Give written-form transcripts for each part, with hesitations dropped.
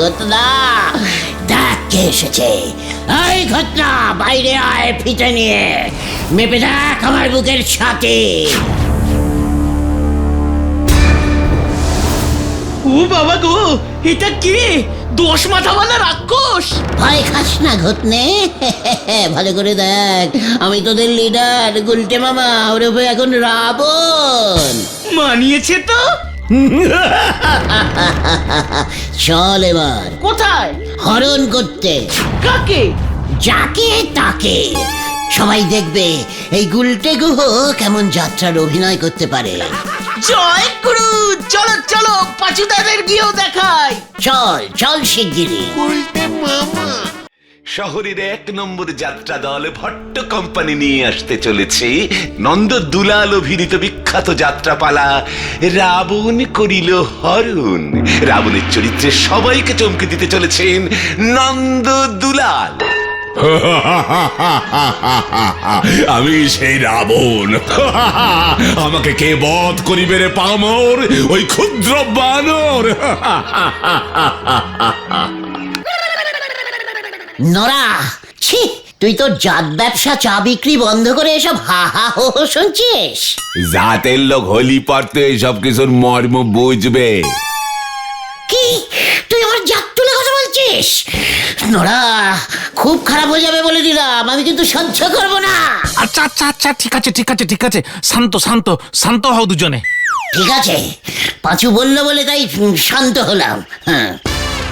ঘটনা দেখ কে এসেছে। এই ঘটনা, বাইরে আয় ফিতে নিয়ে, মেপে দেখ আমার বুকের ছাতি। ও বাবা গো, এটা কি 10 মাথাওয়ালা রাক্ষস? ভয় খাস না ঘটনে, ভালো করে দেখ, আমি তোদের লিডার গুলটে মামা, ওরফে এখন রাবণ। মানিয়েছে তো। চল এবার কোথায়? হরণ করতে। কাকে? যাকে তাকে। সবাই দেখবে এই গুলটে গুহ কেমন যাত্রার অভিনয় করতে পারে। জয় গুরু, চলো চলো পাচুদাদের গিয়েও দেখাই। চল চল শিগগিরি। শহরের 1 নম্বর যাত্রা দল ভট্ট কোম্পানি নিয়ে আসতে চলেছে নন্দ দুলাল অভিনীত বিখ্যাত যাত্রাপালা রাবণ করিল হরণ। রাবণের চরিত্রে সবাইকে চমকে দিতে চলেছেন নন্দ দুলাল। আমি সেই রাবণ। আমাকে কে বধ করিবে রে পামর, ওই ক্ষুদ্র বানর? নরা, ছি, তুই তোর জাত ব্যবসা চা বিক্রি বন্ধ করে এসব হা হা হো হো শুনছিস? জাতের লোক হলি পড়তে এইসব কিছুর মর্ম বুঝবে। কি তুই আমার জাত তুলে কথা বলছিস? নরা, খুব খারাপ হয়ে যাবে বলে দিলাম, আমি কিন্তু সহ্য করবো না। আচ্ছা আচ্ছা আচ্ছা, ঠিক আছে ঠিক আছে ঠিক আছে, শান্ত শান্ত শান্ত হও দুজনে। ঠিক আছে, পাঁচু বললো বলে তাই শান্ত হলাম। হ্যাঁ,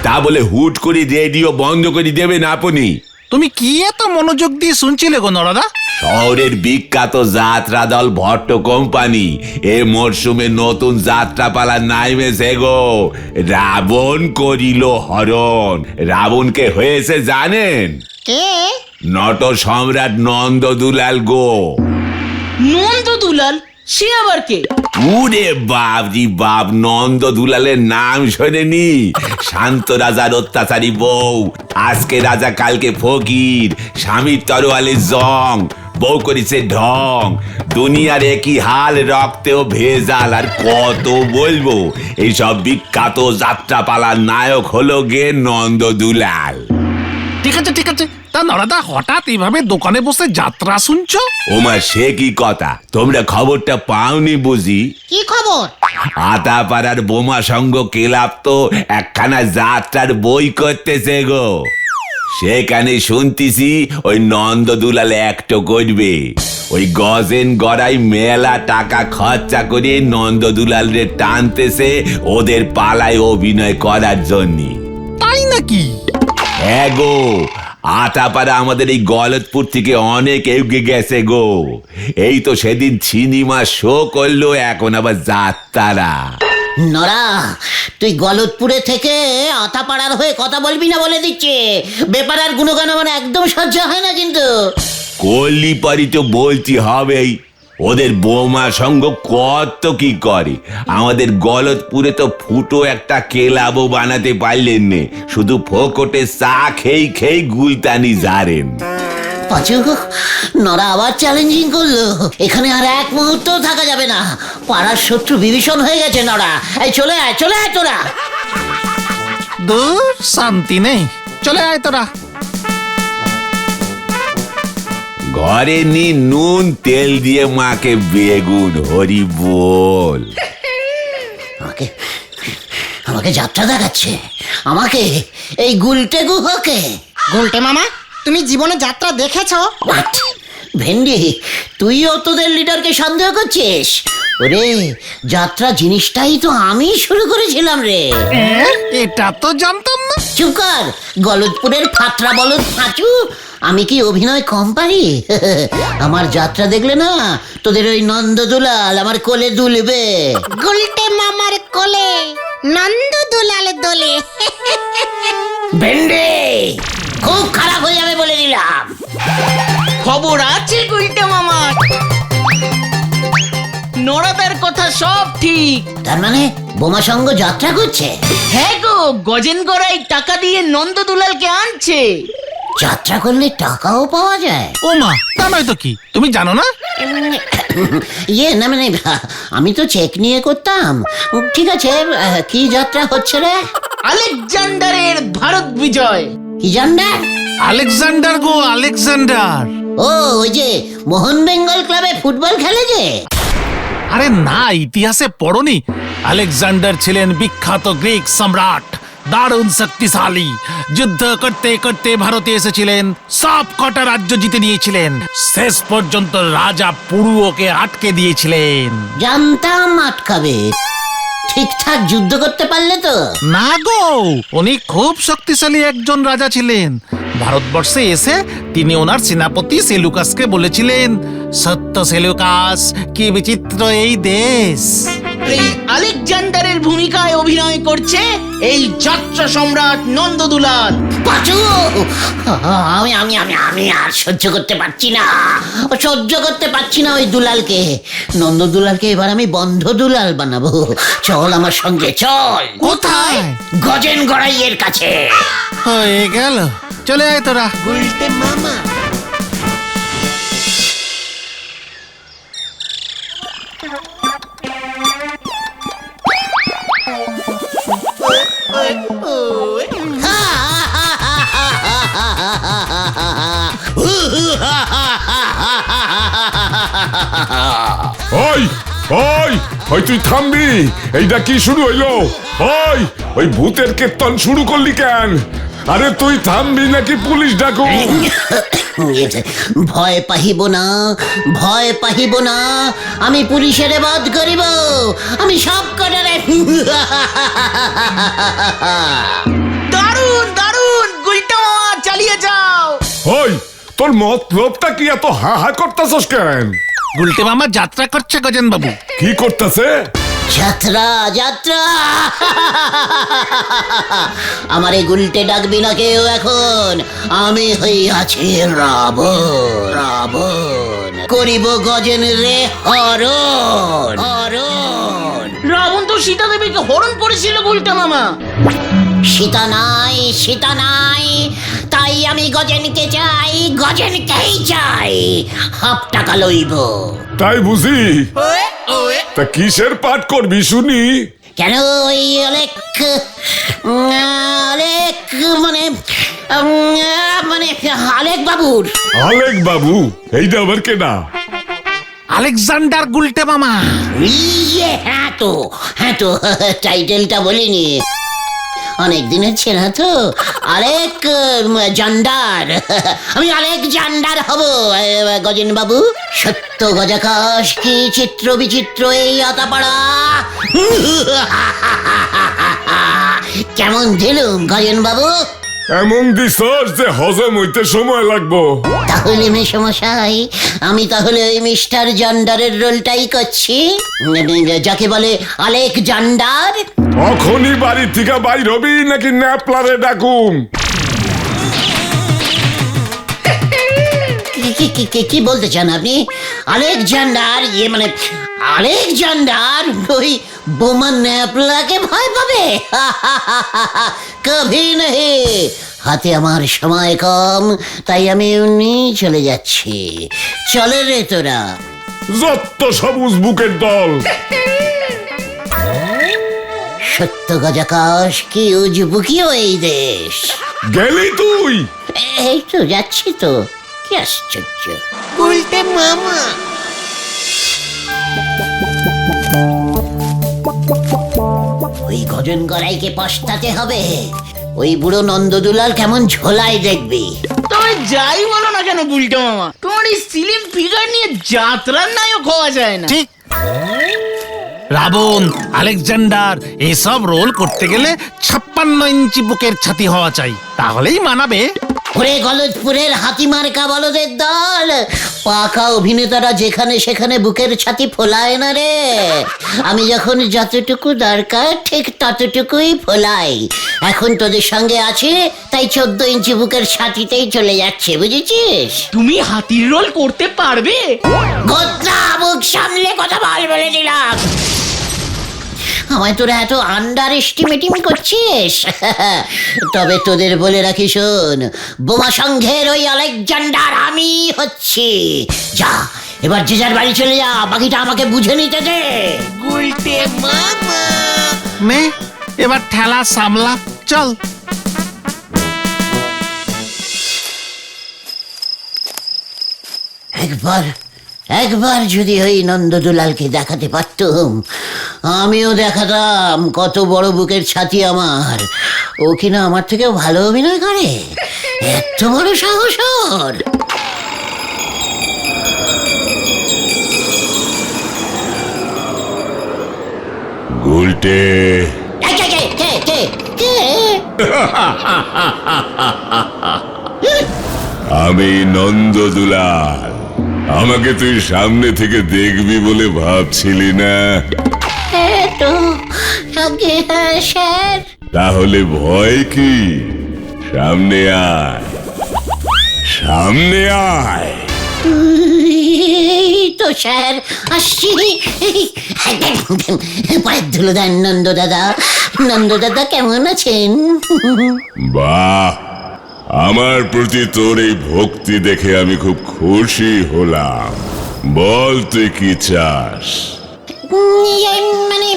তা বলে হুট করে রেডিও বন্ধ করে দেবেন আপনি? তুমি কি এত মনোযোগ দিয়ে শুনছিলে গো নরদা? শহরের বিখ্যাত যাত্রা দল ভট্ট কোম্পানি এ মরশুমে নতুন যাত্রাপালা নাইমেছে গো, রাবণ করিল হরণ। রাবণকে হয়েছে জানেন? কে? নট সম্রাট নন্দ দুলাল গো। নন্দ দুলাল? সে আবার কে? উরে বাপজি বাপ, নন্দ দুলালের নাম শোনেনি? শান্ত রাজার অত্যাচারী বউ, আজকে রাজা কালকে ফকির, স্বামীর তরোয়ালে জং, বউ করেছে ঢং, দুনিয়ার একই হাল, রক্তেও ভেজাল, আর কত বলবো। এইসব বিখ্যাত যাত্রাপালার নায়ক হলো গে নন্দ দুলাল। ঠিক আছে ঠিক আছে, তা নরদা হঠাৎ এইভাবে দোকানে বসে যাত্রা শুনছো? ওমা সে কি কথা, তোমরা খবরটা পাওনি বুঝি? কি খবর? আতাপাড়ার বোমা সংঘ ক্লাব তো একখানা যাত্রার বই করতেছে গো। সেখানে শুনতেছি ওই নন্দ দুলাল একটো করবে। ওই গজেন গড়াই মেলা টাকা খরচা করে নন্দ দুলাল রে টানতেছে ওদের পালায় অভিনয় করার জন্য। তাই নাকি? হ্যাঁ গো, আটাপাড়া আমাদের এই গলতপুর থেকে অনেক এগিয়ে গেছে গো। এই তো সেদিন সিনেমা শো করলো, এখন আবার যাত্রারা। নরা, তুই গলতপুরে থেকে আতাপাড়ার হয়ে কথা বলবি না বলে দিচ্ছে। বেপারার গুণগান আমার একদম সহ্য হয় না কিন্তু। কল্লি পারি তো বলতে হবেই, ওদের বোমা সঙ্গ কত কি করে। আমাদের গলতপুরে তো ফুটো একটা ক্লাবও বানাতে পারলেন নে, শুধু ফোকটে চা খেই খেই গুলতানি জারেন। পাঁচু, নরা আবার চ্যালেঞ্জিং করলো। এখানে আর এক মুহূর্ত থাকা যাবে না, পাড়ার শত্রু বিভীষণ হয়ে গেছে নরা। এই চলে আয় চলে আয় তোরা। দূর শান্তি নেই, চলে আয় তোরা। ঘরে নি নুন তেল দিয়ে মাকে বেগুন, হরি বল। আমাকে আমাকে যাত্রা দেখাচ্ছে, আমাকে, এই গুলটে গুহকে। গুলটে মামা, তুমি জীবনে যাত্রা দেখেছো? What? ভেন্ডি, তুইও তোদের লিডারকে সন্দেহ করছিস? ওরে, যাত্রা জিনিসটাই তো আমি শুরু করেছিলাম রে। এটা তো জানতাম না। চুপ কর, গলতপুরের ফাতরা বলদ ফাঁচু। আমি কি অভিনয় কম পারি? আমার যাত্রা দেখলে না তোদের ওই নন্দ দুলাল আমার কোলে দুলবে। গুলটে মামার কোলে নন্দ দুলাল দোলে। ভেন্ডি, খুব খারাপ হয়ে যাবে বলে দিলাম। খবর আছে গুলটে মামার, নরাদার কথা সব ঠিক। তার মানে বোমা সঙ্গ যাত্রা করছে? হ্যাঁ গো, গজেন গড়াই টাকা দিয়ে নন্দ দুলালকে আনছে। যাত্রা করলে টাকাও পাওয়া যায়? ও মা, তা নয় তো কি, তুমি জানো না? ইয়ে না মানে, আমি তো চেক নিয়ে করতাম। ঠিক আছে, কি যাত্রা হচ্ছে রে? আলেকজান্ডারের ভারত বিজয়। কি জান্ডার? আলেকজান্ডার গো আলেকজান্ডার। ও ওই যে মোহন বেঙ্গল ক্লাবে ফুটবল খেলে যে। আরে না, ইতিহাসে পড়নি? আলেকজান্ডার ছিলেন বিখ্যাত গ্রিক সম্রাট, দারুণ শক্তিশালী। যুদ্ধ করতে করতে ভারতে এসেছিলেন, সব কটা রাজ্য জিতে নিয়েছিলেন, শেষ পর্যন্ত রাজা পুরুকে আটকে দিয়েছিলেন। জানতাম আটকাবে। ঠিকঠাক যুদ্ধ করতে পারলে তো। না গো, উনি খুব শক্তিশালী একজন রাজা ছিলেন। ভারতবর্ষে এসে তিনি ওনার সেনাপতি সেলুকাসকে বলেছিলেন, সত্য সেলুকাস, কি বিচিত্র এই দেশ। এই আলেকজান্ডারের ভূমিকায় অভিনয় করছে এই যাত্রা সম্রাট নন্দদুলাল। পাঁচু, আমি আমি আমি আমি আর সহ্য করতে পারছি না। সহ্য করতে পারছি না ওই দুলালকে। নন্দ দুলালকে এবার আমি বন্ধ দুলাল বানাবো। চল আমার সঙ্গে, চল। কোথায়? গজেন গড়াইয়ের কাছে। হয়ে গেল, চলে আয় তোরা। উল্টে মামা। ওই ওই ওই তুই থামবি? এইটা কি শুরু হইলো? ওই ওই ভূতের কীর্তন শুরু করলি কেন? আরে তুই থামবি নাকি পুলিশ ডাকো? ভয় পাহিব না, ভয় পাহিব না। আমি পুলিশের বধ করিব। আমি সব কটারে। দারুণ দারুণ, গুলটা মামা চালিয়ে যাও। ওই তোর মতলবটা কি? এত হা হা করতেছস কেন? গুলটে মামা যাত্রা করছে গজেন বাবু। কি করতেছে? যাত্রা যাত্রা। আমার এই গুলটে ডাকবি না কেউ এখন। আমি হইয়াছি রাবণ। রাবণ করিব গজেন রে হরণ। হরণ। রাবণ তো সীতা দেবীকে হরণ করেছিল গুলটা মামা। সীতা নাই, সীতা নাই, তাই আমি গজেনকে চাই, গজেনকেই চাই। হাফ টাকা লইব। তাই বুঝি? তা কিসের পাঠ করবি শুনি? কেন ওই অনেক অনেক মানে মানে আলেক বাবুর। আলেক বাবু? এইটা আবার কেনা? আলেকজান্ডার গুলটে মামা। ইয়ে, হ্যাঁ তো, হ্যাঁ তো, টাইটেলটা বলিনি। অনেক দিনের ছেলে তো। আলেক জান্ডার। আমি আলেক জান্ডার হব গজেন বাবু। সত্য গজাকাশ, কি চিত্র বিচিত্র এই আতাপাড়া। কেমন দিলুম গজেন বাবু? এমন দিছস যে হজম হইতে সময় লাগবো। তাহলে মেশমশাই, আমি তাহলে ওই মিস্টার জান্ডারের রোলটাই করছি, যাকে বলে আলেক জান্ডার। অখনই বাড়ি থেকে বাইর হবি নাকি ন্যাপলারে ডাকুম? কি বলতে চান আপনি? আলেকজান্ডার, ইয়ে মানে আলেকজান্ডার ওই বোমা ন্যাপলাকে ভয় পাবে? কভি নেই। হাতে আমার সময় কম, তাই আমি এমনি চলে যাচ্ছি। চলে রে তোরা। যত সবুজ বুকের দল। সত্য গজাকাশ, কি উজবুকিও এই দেশ। গেলি তুই? এই তো যাচ্ছি তো। কি আশ্চর্য। উল্টে মামা। ওই গজন গড়াইকে পস্তাতে হবে। ওই বুড়ো নন্দদুলাল কেমন ঝোলায় দেখবি। তবে যাই বলো না কেন গুলটা মামা, তোমার এই সিলিম ফিগার নিয়ে যাত্রার নায়ক হওয়া যায় না। ঠিক। রাবণ, আলেকজান্ডার এসব রোল করতে গেলে 56 ইঞ্চি বুকের ছাতি হওয়া চাই, তাহলেই মানাবে। ওরে গলদপুরের হাতিমার্কা বলদের দল, পাকা অভিনেতারা যেখানে সেখানে বুকের ছাতি ফোলায় না রে। আমি যখন যতটুকু দরকার ঠিক ততটুকুই ফোলাই। এখন তোদের সঙ্গে আছে, তাই 14 ইঞ্চি বুকের ছাতিতেই চলে যাচ্ছে, বুঝেছিস? তুমি হাতির রোল করতে পারবে? গোত্রা, মুখ সামলে কথা বলে দিলাম। আমায় তোরা এত আন্ডার এস্টিমেটিং করছিস? তবে তোদের বলে রাখি, শোন, বোমা সংঘের ওই আলেকজান্ডার আমি হচ্ছি। যা, এবার যে যার বাড়ি চলে যা, বাকিটা আমাকে বুঝে নিতে দে। উল্টে মামা। নে, এবার ঠেলা সামলা। চল। একবার যদি ওই নন্দদুলালকে দেখাতে পারতুম, আমিও দেখাতাম কত বড় বুকের ছাতি আমার। ও কিনা আমার থেকেও ভালো অভিনয় করে, এত বড় সাহস ওর। গুলটে, কে কে কে কে কে? আমি নন্দদুলাল। আমাকে তুই সামনে থেকে দেখবি বলে ভাবছিলি না? তো আগে হ্যাঁ স্যার। তাহলে ভয় কি? সামনে আয়, সামনে আয়। এই তো স্যার আসছি। পায়ের ধুলো দেন নন্দ দাদা। নন্দ দাদা কেমন আছেন? বাহ, আমার প্রতি তোর এই ভক্তি দেখে আমি খুব খুশি হলাম। বল তুই কি চাস? মানে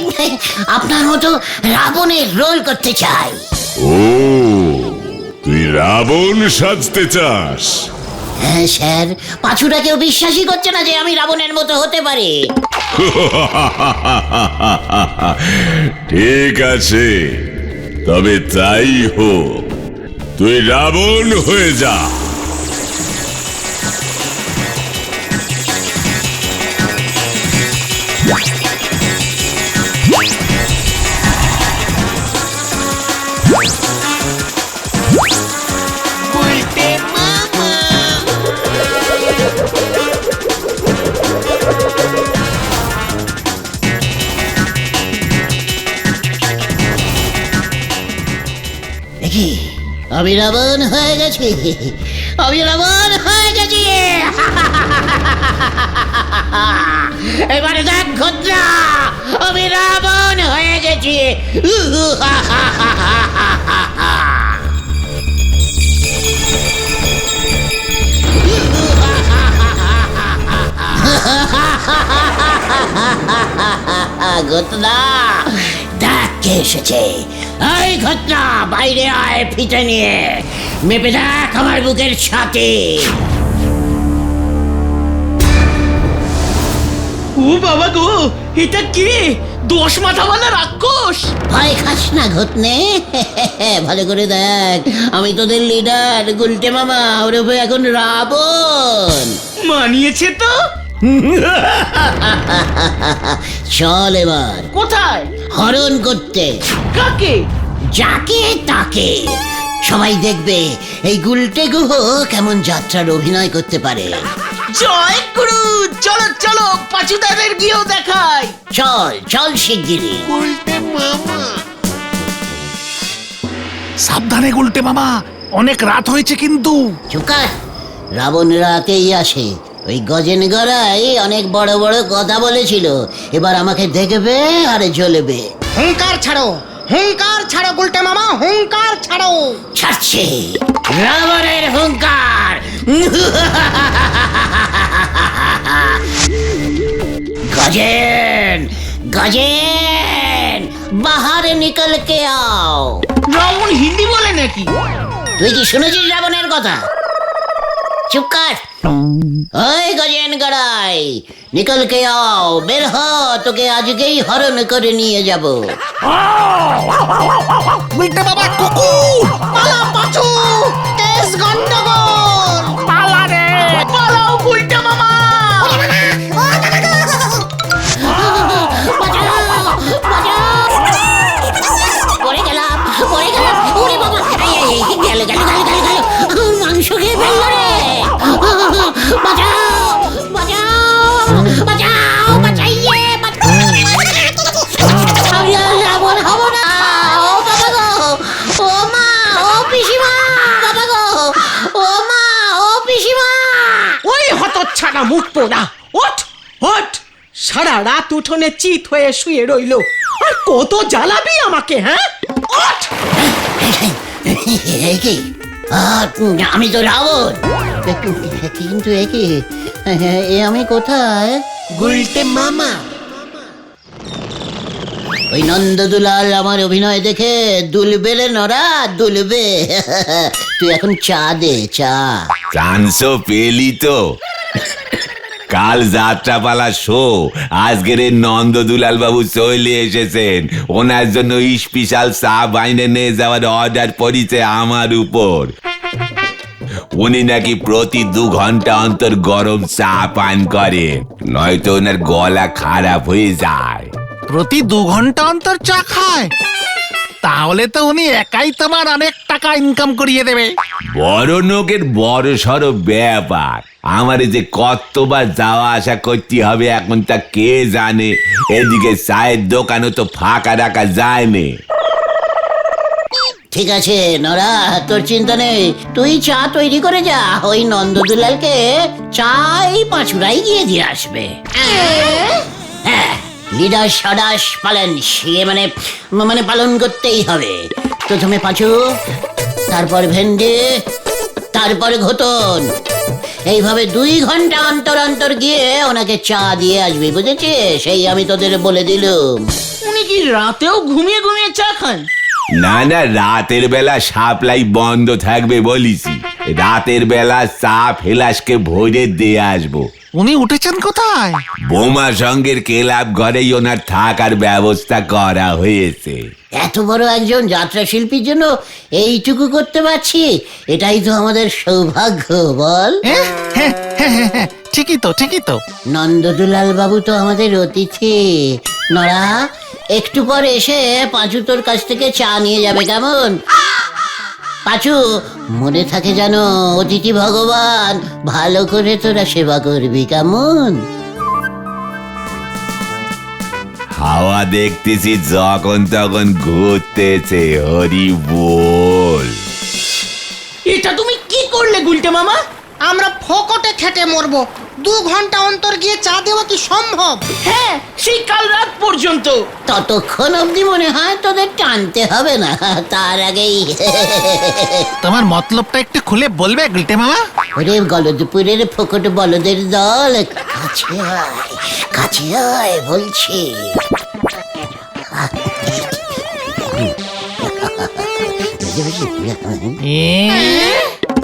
আপনার মতো রাবণের রোল করতে চাই। ও, তুই রাবণ সাজতে চাস? হ্যাঁ স্যার, পাঁচুটা কেউ বিশ্বাসই করছে না যে আমি রাবণের মতো হতে পারি। ঠিক আছে, তবে তাই হোক, তুই রাবণ হয়ে যা। দেখি আমি রাবণ হয়ে গেছি, আমি রাবণ হয়ে গেছি। এবারে দেখ ঘটনা, আমি রাবণ হয়ে গেছি। ঘটনা দেখ কে এসেছে। এই ঘটনা, বাইরে আয় ফিতে নিয়ে, মেপে দেখ আমার বুকের ছাতি। ও বাবা গো, এটা কি? 10 মাথাওয়ালা রাক্ষস? ভয় খাস না ঘটনে, ভালো করে দেখ, আমি তোদের লিডার গুলটে মামা, ওরফে এখন রাবণ। মানিয়েছে তো। চল এবার কোথায়? হরণ করতে। কাকে? যাকে তাকে। সবাই দেখবে এই গুলটে গুহ কেমন যাত্রার অভিনয় করতে পারে। জয় গুরু, চলো চলো পাচুদাদের গিয়েও দেখাই। চল চল শিগগিরি। সাবধানে গুলটে মামা, অনেক রাত হয়েছে কিন্তু। চুকার, রাবণ রাতেই আসে। ওই গজেন গড়াই অনেক বড় বড় কথা বলেছিল, এবার আমাকে দেখবে আর জ্বলবে। হুঙ্কার ছাড়ো, হুঙ্কার ছাড়ো গুলটে মামা, হুঙ্কার ছাড়ো। ছাড়ছে রাবণের হুঙ্কার। গজেন গজেন, বাহার নিকল কে আও। রাবণ হিন্দি বলে নাকি? তুই কি শুনেছিস রাবণের কথা? চুপ কর। ওই গজেন গড়াই, নিকল কে আও, বের হ, তোকে আজকেই হরণ করে নিয়ে যাব। গুলটে মামা কুকুর, পালা পাচু, কেস গন্ডগোল। পালা রে। পালাও গুলটে মামা। পড়ে গেলাম, পড়ে গেলাম। ওরে বাবা, গেল গেল গেল গেল গেল, মাংস খেয়ে ফেললো রে। বাঁচাও বাঁচাও বাঁচাও, বাঁচাইয়ে আমি আর রাবণ হব না। ও বাবা গো, ও মা, ও পিসিমা, বাবা গো, ও মা, ও পিসিমা। ওই হতচ্ছাড়া মুখ পোড়া, ওঠ ওঠ। সারা রাত উঠোনে চিত হয়ে শুয়ে রইলো, আর কত জ্বালাবি আমাকে? হ্যাঁ, ওঠ। কি? আমি তো রাবণ, কিন্তু এ আমি কোথায়? গুলটে মামা। ওই নন্দদুলাল আমার অভিনয় দেখে দুলবে রে নরা, দুলবে। তুই এখন চা দে, চা। চান্সও পেলি তো। কাল যাত্রাপালা শো, আজকের এই নন্দদুলাল বাবু চলে এসেছেন। ওনার জন্য স্পেশাল চা বাইনে নিয়ে যাওয়ার অর্ডার পড়েছে আমার উপর। উনি নাকি প্রতি 2 ঘন্টা অন্তর গরম চা পান করে, নয়তো ওনার গলা খারাপ হয়ে যায়। প্রতি 2 ঘন্টা অন্তর চা খায়? তাহলে তো উনি একাই তোমার অনেক টাকা ইনকাম করিয়ে দেবে। বড় লোকের বড় সড় ব্যাপার। আমার যে কতবার যাওয়া আসা করতে হবে এখন তা কে জানে। এদিকে চায়ের দোকানও তো ফাঁকা রাখা যায় না। ঠিক আছে নরা, তোর চিন্তা নেই, তুই চা তৈরি করে যা। ওই নন্দদুলালকে চাই পাঁচুরাই গিয়ে দিয়ে আসবে। হ্যাঁ, লিডার সদাস পালন, সে মানে পালন করতেই হবে। প্রথমে পাঁচু, তারপর ভেন্ডি, তারপর ঘোতন। এইভাবে 2 ঘন্টা অন্তর অন্তর গিয়ে ওনাকে চা দিয়ে আসবি, বুঝেছিস? সেই আমি তোদের বলে দিলুম। উনি কি রাতেও ঘুমিয়ে ঘুমিয়ে চা খান? না না, রাতের বেলা সাপ্লাই বন্ধ থাকবে বলিছি। রাতের বেলা চা ফেলাসকে ভরে দিয়ে আসবো। উনি উঠেছেন কোথায়? বোমা সঙ্গের ক্লাব ঘরেই ওনার থাকার ব্যবস্থা করা হয়েছে। এত বড় একজন যাত্রা শিল্পীর জন্য এইটুকু করতে পারছি, এটাই তো আমাদের সৌভাগ্য, বল? ঠিকই তো, ঠিকই তো। নন্দদুলাল বাবু তো আমাদের অতিথি। নরা, একটু পর এসে পাঁচু তোর কাছ থেকে চা নিয়ে যাবে, কেমন? পাঁচু, মনে থাকে জানো, অতিথি ভগবান, ভালো করে তোরা সেবা করবি, কেমন? হাওয়া দেখতেছি যখন তখন ঘুরতেছে। হরি বল। এটা তুমি কি করলে গুলটে মামা? আমরা ফকটে খেটে মরবো, 2 ঘন্টা অন্তর গিয়ে চা দেওয়া কি সম্ভব? হ্যাঁ, সেই কাল রাত পর্যন্ত। ততক্ষণ অবধি মনে হয় তোদের টানতে হবে না, তার আগেই। তোমার মতলবটা একটু খুলে বলবে গুলটে মামা? ওরে গলদপুরের ফোকট বলদের দল, কাছে আয়, কাছে আয় বলছি।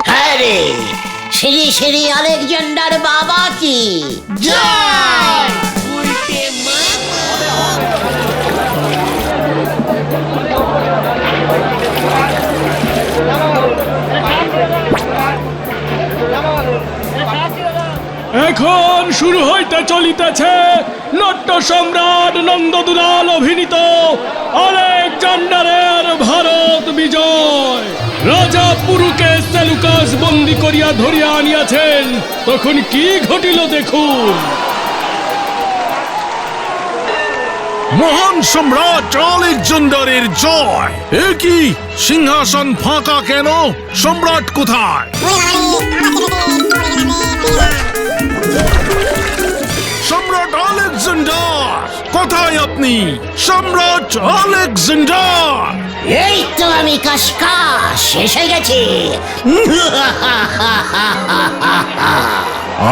হ্যাঁ রে, শ্রী শ্রী আলেকজান্ডার বাবা কি জয়। এখন শুরু হইতে চলিতেছে নাট্য সম্রাট নন্দদুলাল অভিনীত আলেকজান্ডারের ভারত বিজয়। রাজা পুরুকে সেলুকাস বন্দী করিয়া ধরিয়া আনিয়াছেন, তখন কি ঘটিল দেখুন। মহান সম্রাট আলেকজান্ডারের জয়। এ কি, সিংহাসন ফাঁকা কেন? সম্রাট কোথায়? সম্রাট আলেকজান্ডার কোথায় আপনি? সম্রাট আলেকজান্ডার! এই তো আমি কাশকাশ এসে গেছি।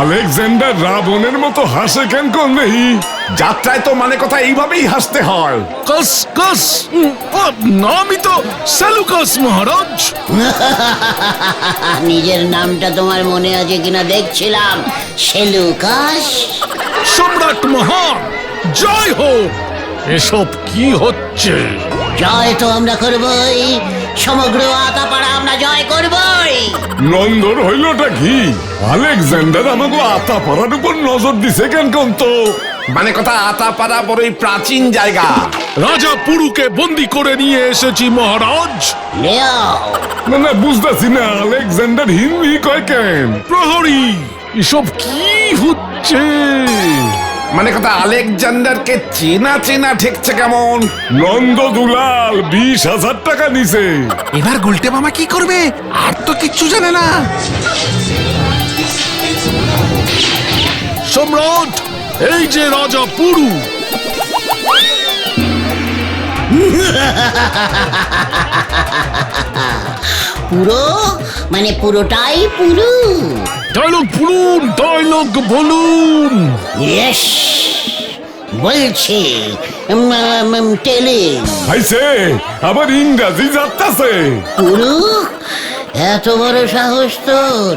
আলেকজান্ডার রাবণের মতো হাসে কেন কোন নেই? যাত্রায় তো মানে কথা এইভাবেই হাসতে হয়। কস কস, নামই তো সেলুকাস মহারাজ। নিজের নামটা তোমার মনে আছে কিনা দেখছিলাম, সেলুকাস। সম্রাট মহান, জয় হোক। এসব কি হচ্ছে? জয় তো আমরা করবই, সমগ্র আতাপাড়া আমরা জয় করবই। নন্দর হইলটা কি? আলেকজান্ডার আমাকে আতা পাড়ার উপর নজর দিছে কেন কোন তো? মানে কথা আতাপাড়া বড়ই প্রাচীন জায়গা। রাজা পুরুকে বন্দি করে নিয়ে এসেছি মহারাজ। লেও, না না, বুঝতেছি না আলেকজান্ডার হিন্দি কয় কেন? প্রহরী, এসব কি হচ্ছে? মানে কথা আলেকজান্ডারকে চেনা চেনা ঠেকছে কেমন। নন্দদুলাল 20,000 টাকা নিছে। এবার গুলটে মামা কি করবে? আর তো কিচ্ছু জানে না। সম্রাট, এই যে রাজা পুরু। পুরো মানে পুরোটাই পুরু। ডায়লগ বলুন, ডায়লগ বলুন। ইয়েস, বলছি টেলিং। আইছে আবার ইংরাজি যাত্রাছে। পুরু, এত বড় সাহস তোর!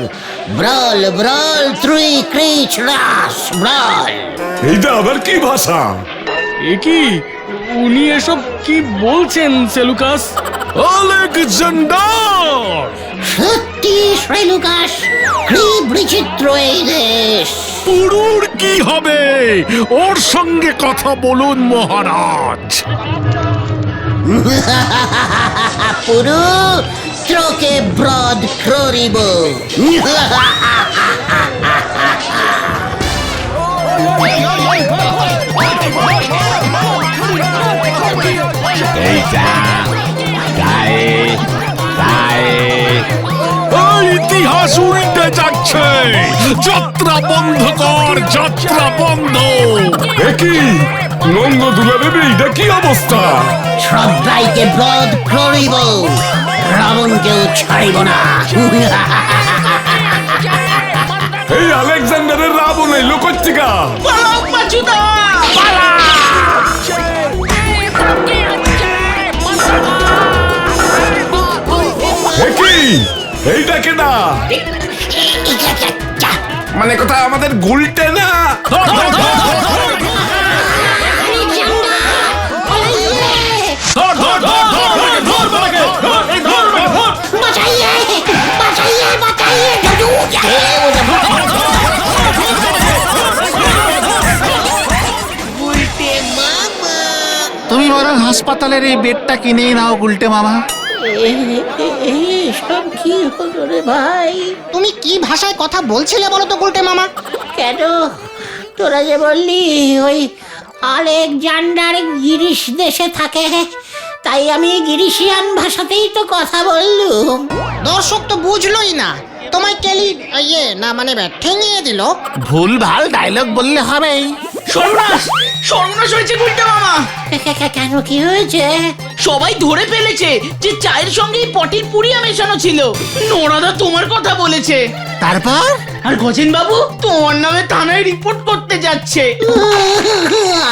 ব্রল ব্রল ত্রুই ক্রিচ রাস ব্রল। এইটা আবার কি ভাষা? এ কি, উনি এসব কি বলছেন সেলুকাস? আলেকজান্ডার! সত্যি শ্রেলুকাস, কি বিচিত্র এই দেশ! পুরুর কি হবে? ওর সঙ্গে কথা বলুন মহারাজ। পুরু, ত্রকে ব্রদ ক্ররিব। এইটা গায়ে গায়ে এই ইতিহাস উল্টে যাচ্ছে। যাত্রা বন্ধ কর, যাত্রা বন্ধ। একই নন্দ দুলালের এইটা কি অবস্থা? সবাইকে ব্রদ ক্ররিব, রাবণকেও ছাড়িব না। এই আলেকজান্ডারের রাবণ এলো কোত্থেকা? পালাও পাচুদা, পালা! একই এইটা কেডা? মানে কথা আমাদের গুলটে না? তুমি বরং হাসপাতালের এই বেডটা কিনে নাও গুলটে মামা। সব কি হলো রে ভাই? তুমি কি ভাষায় কথা বলছিলে বলো তো গুলটে মামা? কেন, তোরা যে বললি ওই আলেকজান্ডার গিরিশ দেশে থাকে, তাই আমি গিরিশিয়ান ভাষাতেই তো কথা বললুম। দর্শক তো বুঝলোই না, তোমায় কেলি ইয়ে না মানে ঠেঙিয়ে দিল। ভুল ভাল ডায়লগ বললে হবে। সর্বনাশ, সর্বনাশ হয়েছে গুলটে মামা। কেন, কি হয়েছে? সবাই ধরে ফেলেছে যে চায়ের সঙ্গে এই পটির পুরিয়া মেশানো ছিল। নোরাদা তোমার কথা বলেছে। তারপর আর গজেন বাবু তোমার নামে থানায় রিপোর্ট করতে যাচ্ছে।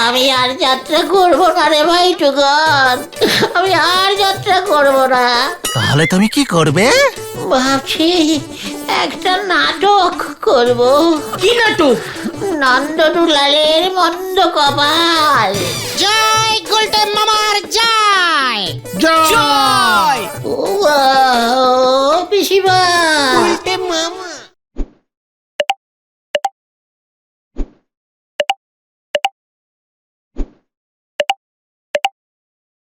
আমি আর যাত্রা করবো না রে ভাই টুকন, আমি আর যাত্রা করবো না। তাহলে তুমি কি করবে? ভাবছি একটা নাটক করব। কি নাটক? নন্দদুলালের মন্দ কপাল। জয় গুলটে মামার জয়। জয়! ও পিসিমা, গুলটে মামা